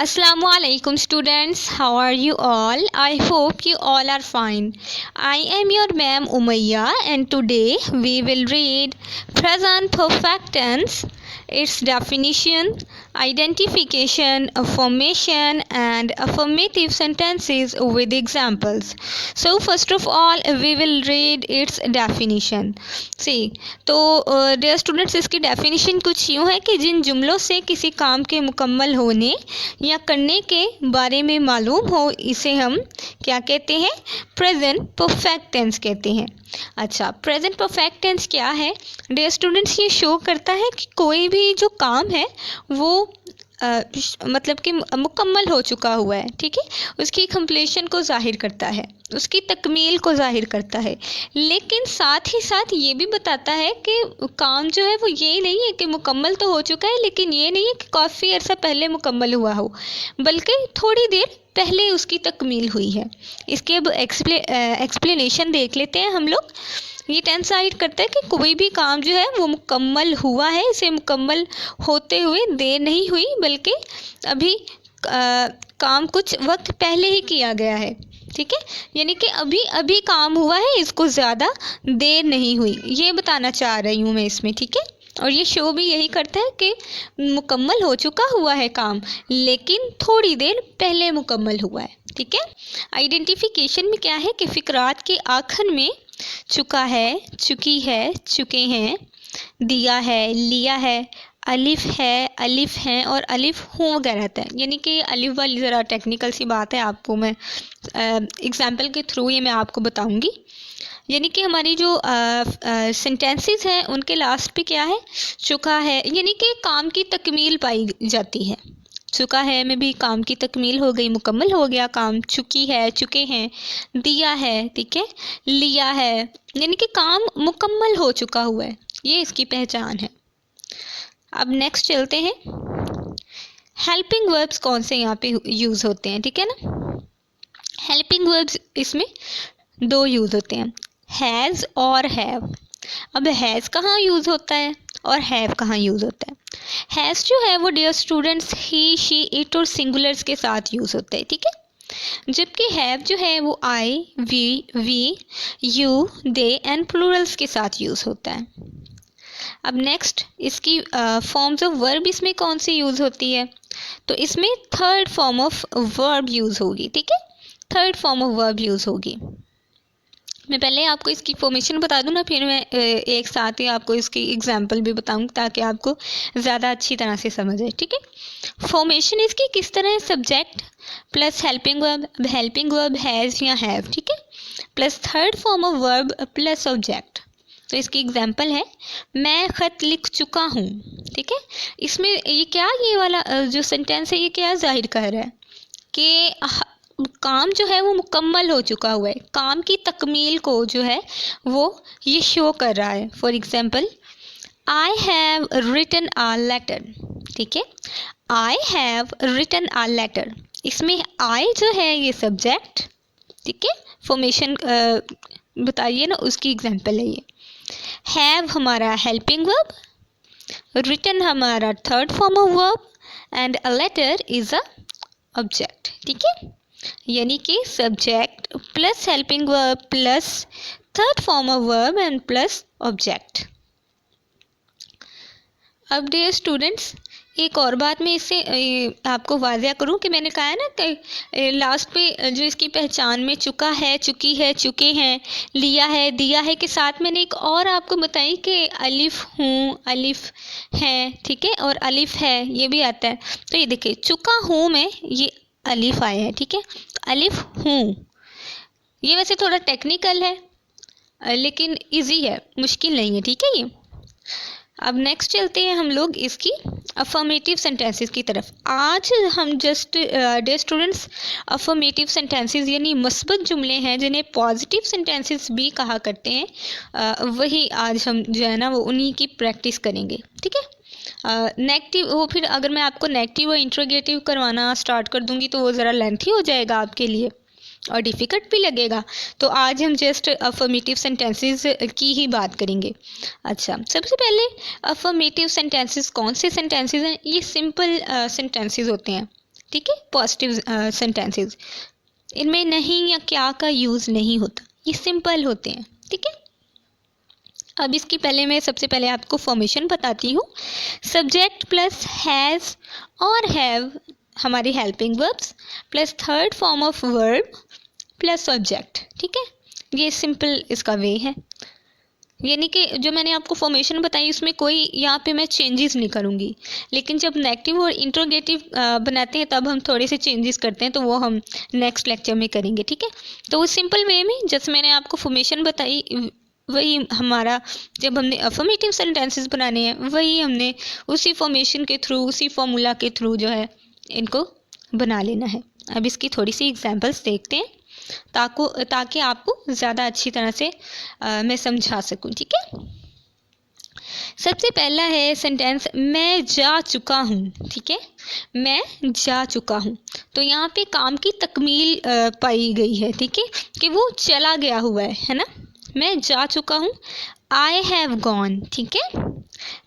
Assalamualaikum students, how are you all? I hope you all are fine. I am your ma'am Umayya and today we will read present perfect tense, its definition, identification, affirmation and affirmative sentences with examples. So first of all we will read its definition. See, तो dear students इसकी definition कुछ यूँ है कि जिन जुमलों से किसी काम के मुकम्मल होने या करने के बारे में मालूम हो इसे हम क्या कहते हैं, प्रेजेंट परफेक्ट टेंस कहते हैं। अच्छा, प्रेजेंट परफेक्ट टेंस क्या है डियर स्टूडेंट्स? ये शो करता है कि कोई भी जो काम है वो मतलब कि मुकम्मल हो चुका हुआ है, ठीक है, उसकी कंप्लीशन को ज़ाहिर करता है, उसकी तकमील को ज़ाहिर करता है, लेकिन साथ ही साथ ये भी बताता है कि काम जो है वो ये नहीं है कि मुकम्मल तो हो चुका है, लेकिन ये नहीं है कि काफ़ी अर्सा पहले मुकम्मल हुआ हो, बल्कि थोड़ी देर पहले उसकी तकमील हुई है। इसके अब एक्सप्लेनेशन देख लेते हैं हम लोग। ये टेंस साइड करता है कि कोई भी काम जो है वो मुकम्मल हुआ है, इसे मुकम्मल होते हुए देर नहीं हुई, बल्कि अभी काम कुछ वक्त पहले ही किया गया है, ठीक है, यानी कि अभी अभी काम हुआ है, इसको ज़्यादा देर नहीं हुई, ये बताना चाह रही हूँ मैं इसमें, ठीक है। और ये शो भी यही करता है कि मुकम्मल हो चुका हुआ है काम, लेकिन थोड़ी देर पहले मुकम्मल हुआ है, ठीक है। आइडेंटिफिकेशन में क्या है कि फ़िक्रात के आखिर में चुका है, चुकी है, चुके हैं, दिया है, लिया है, अलिफ हैं और अलिफ हूँ वगैरह रहता है। यानी कि अलिफ वाली ज़रा टेक्निकल सी बात है, आपको मैं एग्जाम्पल के थ्रू ये मैं आपको बताऊंगी। यानी कि हमारी जो सेंटेंसेस हैं उनके लास्ट पे क्या है, चुका है, यानी कि काम की तकमील पाई जाती है। चुका है में भी काम की तकमील हो गई, मुकम्मल हो गया काम। चुकी है, चुके हैं, दिया है, ठीक है, लिया है, यानी कि काम मुकम्मल हो चुका हुआ है, ये इसकी पहचान है। अब नेक्स्ट चलते हैं, हेल्पिंग वर्ब्स कौन से यहाँ पे यूज़ होते हैं, ठीक है ना। हेल्पिंग वर्ब्स इसमें दो यूज़ होते हैं, हैज़ और हैव। अब हैज़ कहाँ यूज़ होता है और हैव कहाँ यूज़ होता है? हैज़ जो है वो dear students he, she, it और सिंगुलर्स के साथ यूज़ होता है, ठीक है, जबकि हैव जो है वो I, we, you, they and plurals के साथ यूज़ होता है। अब नेक्स्ट इसकी फॉर्म्स ऑफ वर्ब इसमें कौन सी यूज़ होती है? तो इसमें third form of verb use होगी, ठीक है, third form of verb use होगी। मैं पहले आपको इसकी फॉर्मेशन बता दूं ना, फिर मैं एक साथ ही आपको इसकी एग्जांपल भी बताऊं ताकि आपको ज़्यादा अच्छी तरह से समझ आए, ठीक है। फॉर्मेशन इसकी किस तरह है, सब्जेक्ट प्लस हेल्पिंग वर्ब, अब हेल्पिंग वर्ब हैज़ या हैव, ठीक है, plus third form of verb plus object. तो इसकी एग्जांपल है, मैं ख़त लिख चुका हूँ, ठीक है। इसमें ये क्या, ये वाला जो सेंटेंस है ये क्या जाहिर कर रहा है कि काम जो है वो मुकम्मल हो चुका हुआ है, काम की तकमील को जो है वो ये शो कर रहा है। For example, I have written a letter, ठीक है, I have written a letter, इसमें आई जो है ये सब्जेक्ट, ठीक है, फॉर्मेशन बताइए ना, उसकी एग्जाम्पल है ये। हैव हमारा हेल्पिंग वर्ब, रिटन हमारा third form of verb and a letter is a object, ठीक है, यानी कि subject plus helping verb plus third form of verb and plus object. अब डियर स्टूडेंट्स एक और बात मैं इससे आपको वाज़िया करूं कि मैंने कहा है ना कि लास्ट पे जो इसकी पहचान में चुका है, चुकी है, चुके हैं, लिया है, दिया है के साथ मैंने एक और आपको बताई कि अलिफ हूँ, अलिफ है, ठीक है, और अलिफ है ये भी आता है। तो ये देखिए, चुका हूँ में ये अलिफ आया है, ठीक है, तो अलिफ हूँ, ये वैसे थोड़ा टेक्निकल है लेकिन इजी है, मुश्किल नहीं है, ठीक है ये। अब नेक्स्ट चलते हैं हम लोग इसकी अफर्मेटिव सेंटेंसेस की तरफ। आज हम just day students affirmative sentences यानी मस्बत जुमले हैं जिन्हें पॉजिटिव सेंटेंसेस भी कहा करते हैं, वही आज हम जो है ना वो उन्हीं की प्रैक्टिस करेंगे, ठीक है। नेगेटिव वो फिर अगर मैं आपको नेगेटिव और इंट्रोगेटिव करवाना स्टार्ट कर दूंगी तो वो ज़रा लेंथी हो जाएगा आपके लिए और डिफ़िकल्ट भी लगेगा, तो आज हम जस्ट अफर्मेटिव सेंटेंसेस की ही बात करेंगे। अच्छा, सबसे पहले अफर्मेटिव सेंटेंसेस कौन से सेंटेंसेस हैं? ये सिंपल सेंटेंसेस होते हैं, ठीक है। पॉजिटिव सेंटेंसेस इनमें नहीं या क्या का यूज़ नहीं होता, ये सिंपल होते हैं, ठीक है। अब इसकी मैं सबसे पहले आपको फॉर्मेशन बताती हूँ। सब्जेक्ट प्लस हैज़ और हैव हमारी helping verbs plus third form of verb plus subject, ठीक है। ये सिंपल इसका वे है, यानी कि जो मैंने आपको फॉर्मेशन बताई उसमें कोई यहाँ पे मैं चेंजेस नहीं करूँगी, लेकिन जब नेगेटिव और इंट्रोगेटिव बनाते हैं तब हम थोड़े से चेंजेस करते हैं, तो वो हम नेक्स्ट लेक्चर में करेंगे, ठीक है। तो वो सिंपल वे में जैसे मैंने आपको फॉर्मेशन बताई वही हमारा, जब हमने अफर्मेटिव सेंटेंसेस बनाने हैं वही हमने उसी फॉर्मेशन के थ्रू, उसी फॉर्मूला के थ्रू जो है इनको बना लेना है। अब इसकी थोड़ी सी एग्जांपल्स देखते हैं ताकि आपको ज़्यादा अच्छी तरह से मैं समझा सकूं, ठीक है। सबसे पहला है सेंटेंस मैं जा चुका हूँ, ठीक है। मैं जा चुका हूँ, तो यहाँ पे काम की तकमील पाई गई है, ठीक है, कि वो चला गया हुआ है ना। मैं जा चुका हूँ, आई हैव गॉन, ठीक है।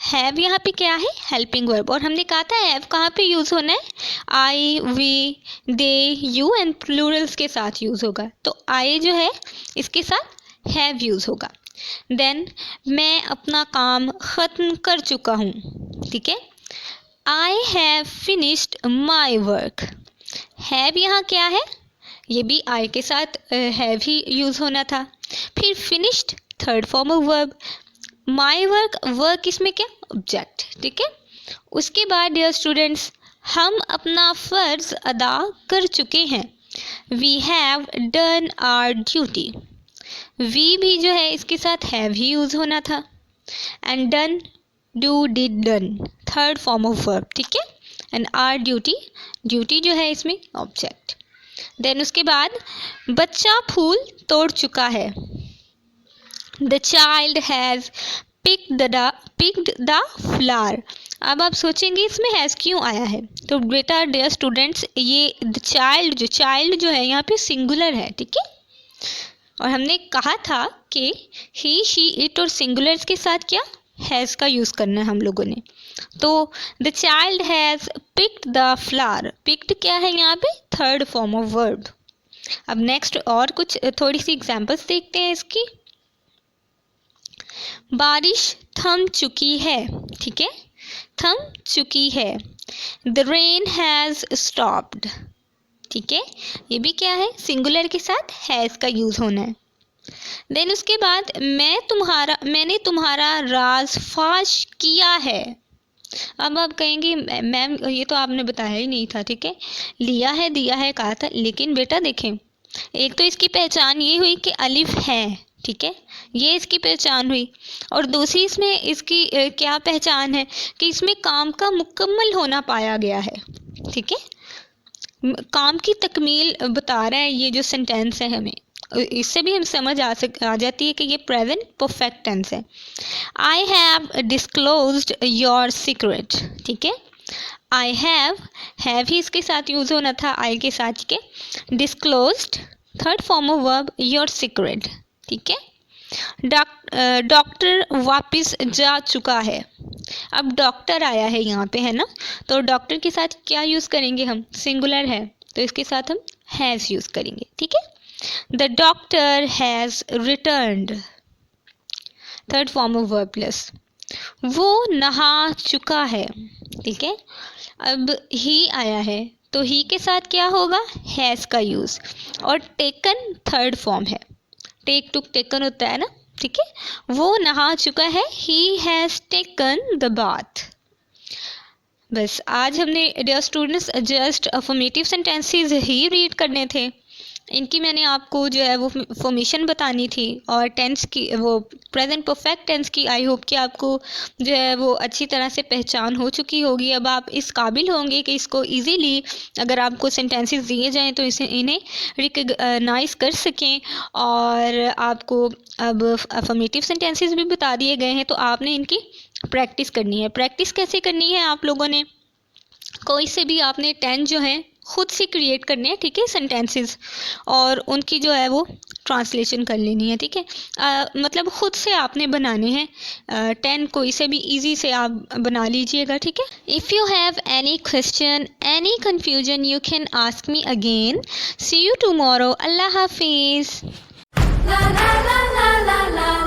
हैव यहाँ पे क्या है, हेल्पिंग वर्ब, और हमने कहा था हैव कहाँ पे यूज़ होना है, I, we, they, you and plurals के साथ यूज़ होगा, तो आई जो है इसके साथ हैव यूज़ होगा। देन मैं अपना काम ख़त्म कर चुका हूँ, ठीक है। I have finished my work, have यहाँ क्या है, ये भी आई के साथ हैव ही यूज़ होना था। फिर finished third form of verb, my work, work इसमें क्या, ऑब्जेक्ट, ठीक है। उसके बाद डियर स्टूडेंट्स हम अपना फ़र्ज़ अदा कर चुके हैं, we have done our duty, we भी जो है इसके साथ हैव ही यूज़ होना था। And done, do, did, done third form of verb, ठीक है। एंड आवर ड्यूटी, ड्यूटी जो है इसमें ऑब्जेक्ट। देन उसके बाद बच्चा फूल तोड़ चुका है, the child has picked the flower. अब आप सोचेंगे इसमें हैज़ क्यों आया है, तो बेटा डियर स्टूडेंट्स ये द चाइल्ड जो है यहाँ पे सिंगुलर है, ठीक है। और हमने कहा था कि ही, शी, इट और सिंगुलर्स के साथ क्या हैज़ का यूज़ करना है हम लोगों ने। तो the child has picked the flower, picked क्या है यहाँ पे, थर्ड फॉर्म ऑफ वर्ब। अब नेक्स्ट और कुछ थोड़ी सी एग्जांपल्स देखते हैं इसकी। बारिश थम चुकी है, ठीक है, थम चुकी है। द रेन हैज़ स्टॉप्ड, ठीक है, ये भी क्या है, सिंगुलर के साथ हैज़ का यूज़ होना है। देन उसके बाद मैंने तुम्हारा राज फाश किया है। अब आप कहेंगे मैम ये तो आपने बताया ही नहीं था, ठीक है, लिया है, दिया है कहा था, लेकिन बेटा देखें एक तो इसकी पहचान ये हुई कि अलिफ है, ठीक है, ये इसकी पहचान हुई, और दूसरी इसमें इसकी क्या पहचान है कि इसमें काम का मुकम्मल होना पाया गया है, ठीक है। काम की तकमील बता रहा है ये जो सेंटेंस है, हमें इससे भी हम समझ आ जाती है कि ये प्रेजेंट परफेक्ट टेंस है। I have disclosed your secret, ठीक है। आई हैव ही इसके साथ यूज़ होना था, आई के साथ के, disclosed third form of verb your secret, ठीक है। डॉक्टर वापस जा चुका है, अब डॉक्टर आया है यहाँ पे, है ना, तो डॉक्टर के साथ क्या यूज़ करेंगे हम, सिंगुलर है तो इसके साथ हम हैज़ यूज़ करेंगे, ठीक है। The doctor has returned third form of verb plus, वो नहा चुका है, ठीक है। अब ही आया है तो ही के साथ क्या होगा, हैज़ का यूज़, और टेकन थर्ड फॉर्म है, टेक टुक टेकन होता है ना, ठीक है। वो नहा चुका है, he has taken the bath. बस आज हमने dear students just affirmative sentences ही रीड करने थे, इनकी मैंने आपको जो है वो फॉर्मेशन बतानी थी, और टेंस की वो प्रेजेंट परफेक्ट टेंस की आई होप कि आपको जो है वो अच्छी तरह से पहचान हो चुकी होगी। अब आप इस काबिल होंगे कि इसको इजीली अगर आपको सेंटेंसेस दिए जाएं तो इन्हें रिकग्नाइज कर सकें, और आपको अब अफर्मेटिव सेंटेंसेस भी बता दिए गए हैं, तो आपने इनकी प्रैक्टिस करनी है। प्रैक्टिस कैसे करनी है, आप लोगों ने कोई से भी आपने 10 जो है खुद से क्रिएट करने हैं, ठीक है, सेंटेंसेस, और उनकी जो है वो ट्रांसलेशन कर लेनी है, ठीक है। मतलब ख़ुद से आपने बनाने हैं। 10 कोई से भी इजी से आप बना लीजिएगा, ठीक है। If you have any question, any confusion, you can ask me again. See you tomorrow. Allah हाफिज़। La la la la la la.